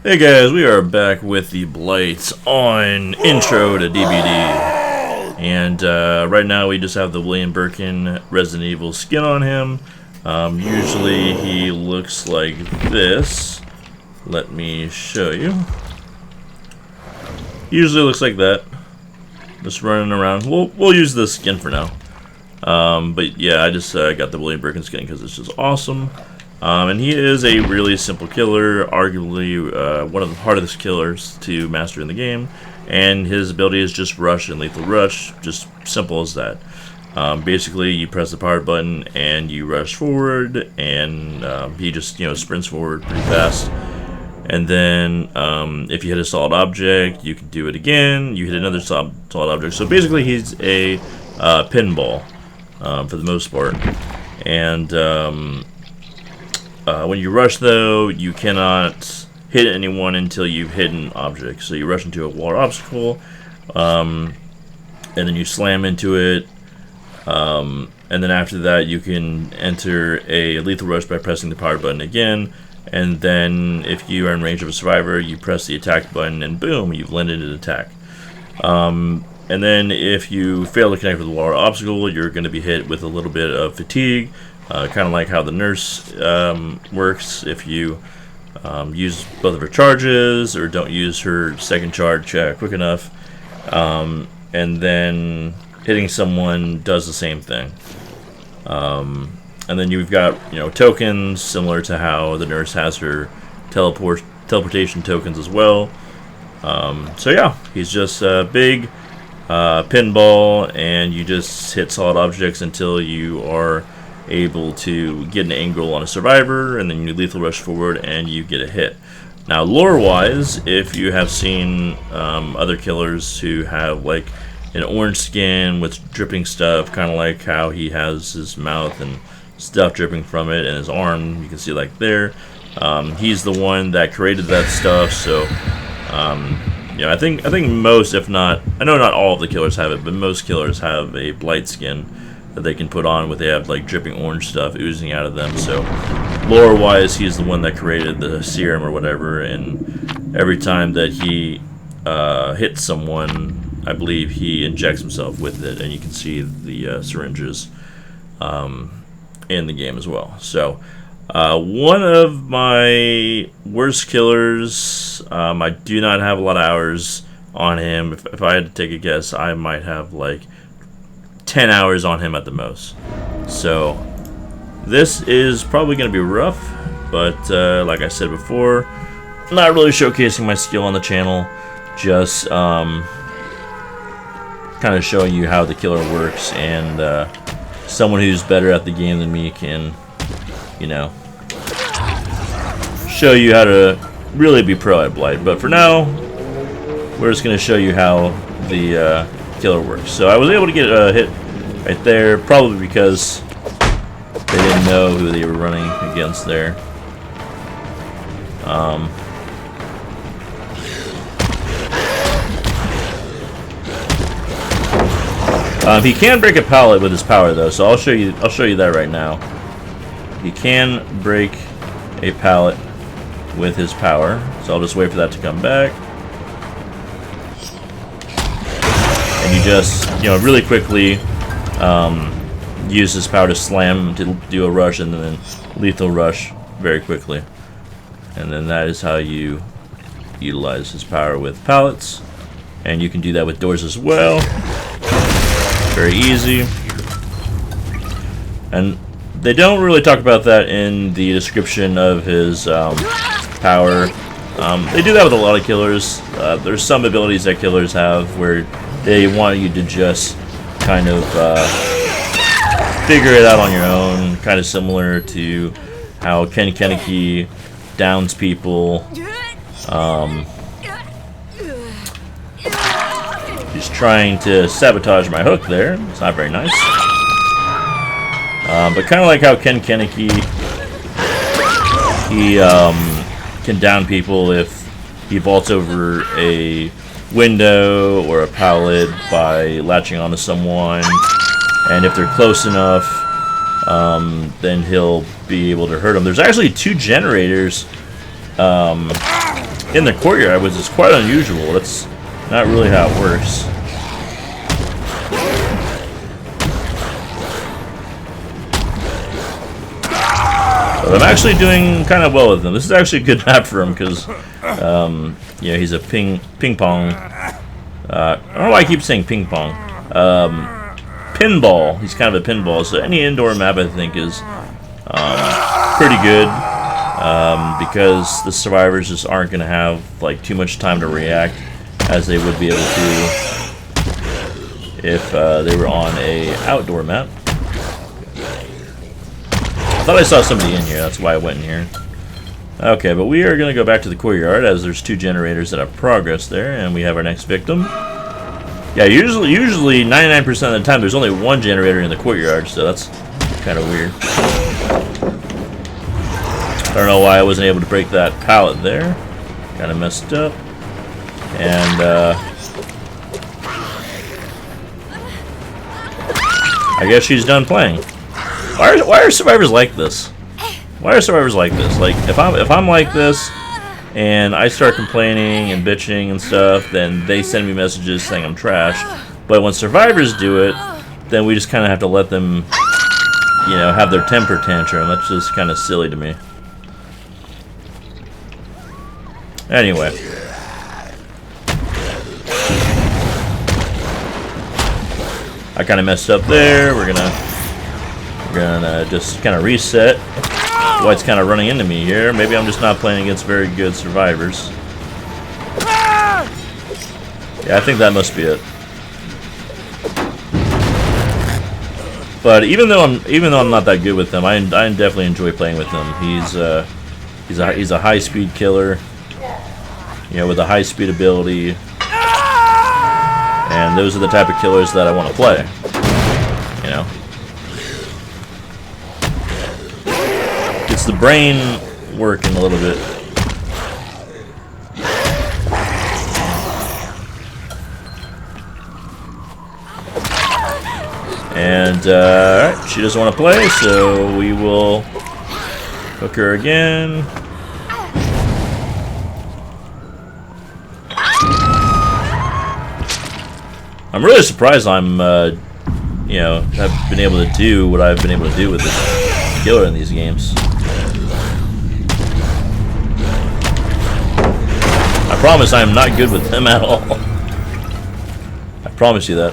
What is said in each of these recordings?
Hey guys, we are back with the Blight on Intro to DBD. And right now we just have the William Birkin Resident Evil skin on him. Usually he looks like this. Let me show you. Usually looks like that. Just running around. We'll use this skin for now. But yeah, I just got the William Birkin skin because it's just awesome. And he is a really simple killer, arguably one of the hardest killers to master in the game. And his ability is just rush and lethal rush, just simple as that. Basically, you press the power button and you rush forward, and he just sprints forward pretty fast. And then if you hit a solid object, you can do it again. You hit another solid object. So basically, he's a pinball for the most part. And when you rush, though, you cannot hit anyone until you've hit an object. So you rush into a wall or obstacle, and then you slam into it. And then after that, you can enter a lethal rush by pressing the power button again. And then if you are in range of a survivor, you press the attack button, and boom, you've landed an attack. And then if you fail to connect with the wall or obstacle, you're going to be hit with a little bit of fatigue. Kind of like how the nurse works. If you use both of her charges or don't use her second charge quick enough, and then hitting someone does the same thing. And then you've got tokens similar to how the nurse has her teleportation tokens as well. So yeah, he's just a big pinball, and you just hit solid objects until you are able to get an angle on a survivor, and then you lethal rush forward and you get a hit. Now, lore-wise, if you have seen other killers who have like an orange skin with dripping stuff, kind of like how he has his mouth and stuff dripping from it, and his arm, you can see like there. He's the one that created that stuff. So, I think most, if not, I know not all of the killers have it, but most killers have a Blight skin that they can put on, where they have like dripping orange stuff oozing out of them. So lore wise, he's the one that created the serum or whatever, and every time that he hits someone, I believe he injects himself with it, and you can see the syringes in the game as well. So one of my worst killers, I do not have a lot of hours on him. If I had to take a guess, I might have like 10 hours on him at the most. So this is probably going to be rough, but like I said before, not really showcasing my skill on the channel, just kind of showing you how the killer works, and someone who's better at the game than me can show you how to really be pro at Blight. But for now, we're just going to show you how the killer works. So I was able to get a hit right there, probably because they didn't know who they were running against there. He can break a pallet with his power, though, so I'll show you that right now. He can break a pallet with his power, so I'll just wait for that to come back. And you just, really quickly use his power to slam to do a rush, and then lethal rush very quickly. And then that is how you utilize his power with pallets. And you can do that with doors as well. Very easy. And they don't really talk about that in the description of his power. They do that with a lot of killers. There's some abilities that killers have where they want you to just kind of figure it out on your own, kind of similar to how Ken Kaneki downs people. He's trying to sabotage my hook there. It's not very nice. But kind of like how Ken Kaneki, he can down people if he vaults over a window or a pallet by latching onto someone, and if they're close enough, then he'll be able to hurt them. There's actually two generators in the courtyard, which is quite unusual. That's not really how it works. But I'm actually doing kind of well with him. This is actually a good map for him because, yeah, he's a ping pong. I don't know why I keep saying ping pong. Pinball. He's kind of a pinball. So any indoor map I think is pretty good because the survivors just aren't going to have like too much time to react as they would be able to if they were on a outdoor map. I thought I saw somebody in here, that's why I went in here. Okay, but we are going to go back to the courtyard as there's 2 generators that have progress there, and we have our next victim. Yeah, usually 99% of the time there's only 1 generator in the courtyard, so that's kind of weird. I don't know why I wasn't able to break that pallet there. Kind of messed up. And, I guess she's done playing. Why are survivors like this? Why are survivors like this? Like, if I'm like this, and I start complaining and bitching and stuff, then they send me messages saying I'm trash. But when survivors do it, then we just kind of have to let them, you know, have their temper tantrum. That's just kind of silly to me. Anyway. I kind of messed up there. We're gonna just kind of reset. Blight's kind of running into me here. Maybe I'm just not playing against very good survivors. Yeah, I think that must be it. But even though I'm not that good with him, I definitely enjoy playing with him. He's a high-speed killer, you know, with a high-speed ability, and those are the type of killers that I want to play. You know. It's the brain working a little bit. And she doesn't want to play, so we will hook her again. I'm really surprised I'm, you know, have been able to do what I've been able to do with this killer in these games. I promise I'm not good with them at all. I promise you that.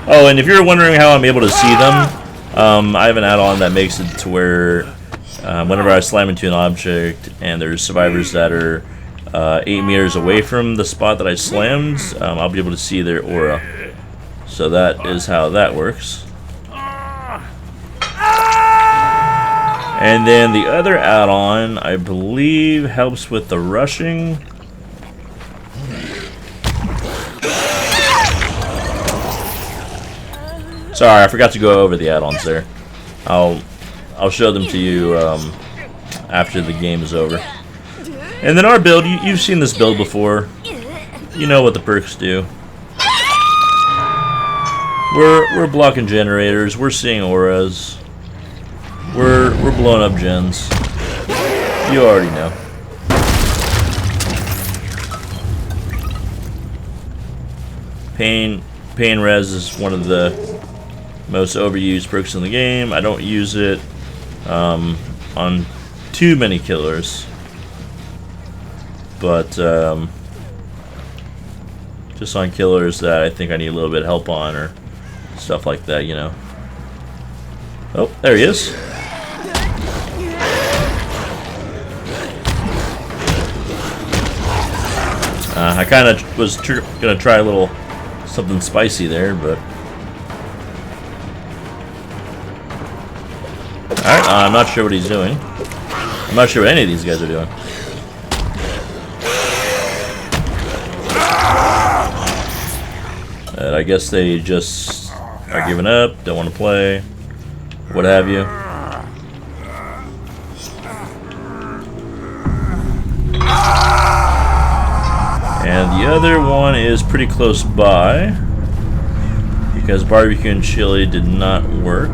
Oh, and if you're wondering how I'm able to see them, I have an add-on that makes it to where whenever I slam into an object and there's survivors that are 8 meters away from the spot that I slammed, I'll be able to see their aura. So that is how that works. And then the other add-on, I believe, helps with the rushing. Sorry, I forgot to go over the add-ons there. I'll show them to you after the game is over. And then our build, you've seen this build before. You know what the perks do. We're blocking generators. We're seeing auras. We're blowing up gens. You already know. Pain res is one of the most overused perks in the game. I don't use it on too many killers, but just on killers that I think I need a little bit of help on or stuff like that, you know. Oh, there he is. I kind of was gonna try a little something spicy there, but alright, I'm not sure what he's doing. I'm not sure what any of these guys are doing. And I guess they just are giving up, don't want to play, what have you. And the other one is pretty close by because barbecue and chili did not work.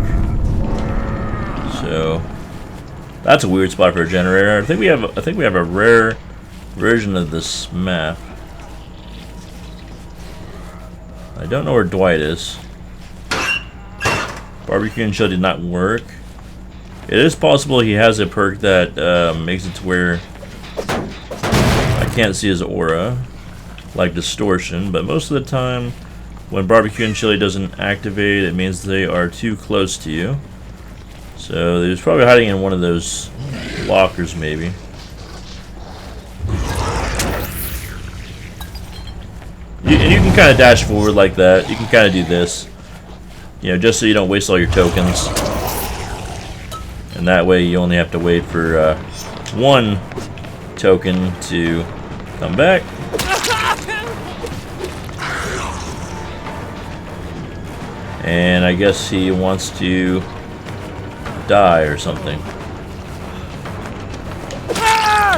So That's a weird spot for a generator. I think we have a rare version of this map. I don't know where Dwight is. Barbecue and chill did not work. It is possible he has a perk that makes it to where I can't see his aura, like distortion, but most of the time when barbecue and chili doesn't activate, it means they are too close to you. So he was probably hiding in one of those lockers, maybe. And you can kind of dash forward like that. You can kind of do this, you know, just so you don't waste all your tokens. And that way you only have to wait for one token to come back. And I guess he wants to die or something.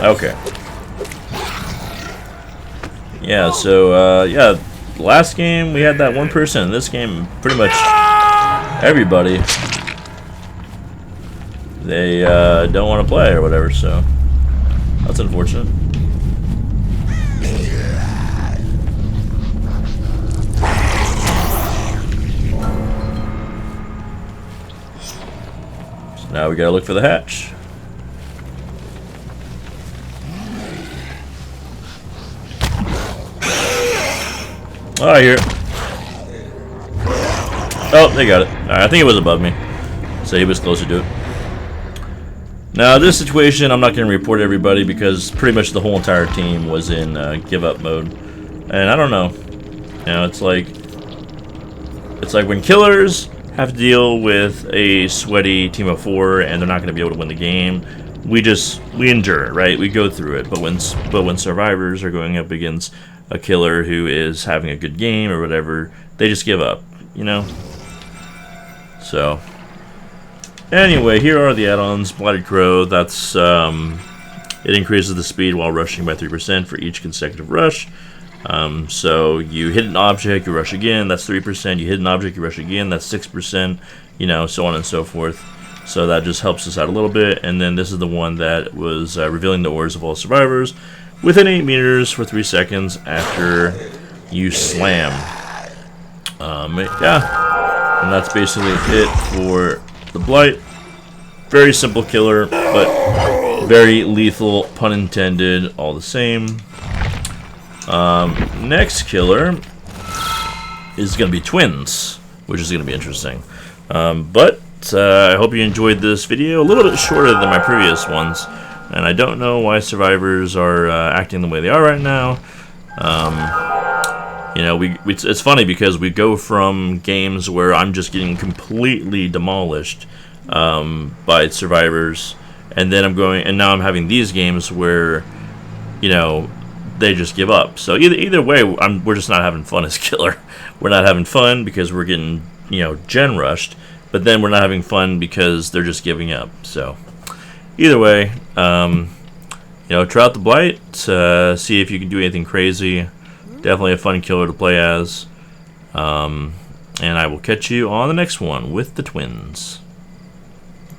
Okay. Yeah, so yeah, last game we had that one person. In this game, pretty much everybody, they don't want to play or whatever, so that's unfortunate. So now we gotta look for the hatch. Oh, I hear it. Oh, they got it. Alright, I think it was above me, so he was closer to it. Now, this situation, I'm not going to report everybody because pretty much the whole entire team was in give up mode. And I don't know. You know, it's like when killers have to deal with a sweaty team of 4 and they're not going to be able to win the game, we endure it, right? We go through it. But when survivors are going up against a killer who is having a good game or whatever, they just give up, you know? So anyway, here are the add-ons. Blighted Crow, that's it increases the speed while rushing by 3% for each consecutive rush. So you hit an object, you rush again, that's 3%. You hit an object, you rush again, that's 6%, you know, so on and so forth. So that just helps us out a little bit. And then this is the one that was revealing the auras of all survivors within 8 meters for 3 seconds after you slam. Yeah, and that's basically it for the Blight. Very simple killer, but very lethal, pun intended, all the same. Next killer is going to be twins, which is going to be interesting. But I hope you enjoyed this video. A little bit shorter than my previous ones. And I don't know why survivors are acting the way they are right now. You know, it's funny because we go from games where I'm just getting completely demolished by survivors, and then now I'm having these games where, you know, they just give up. So either way, we're just not having fun as killer. We're not having fun because we're getting, you know, gen rushed, but then we're not having fun because they're just giving up. So either way, you know, try out the Blight, see if you can do anything crazy. Definitely a fun killer to play as. And I will catch you on the next one with the twins.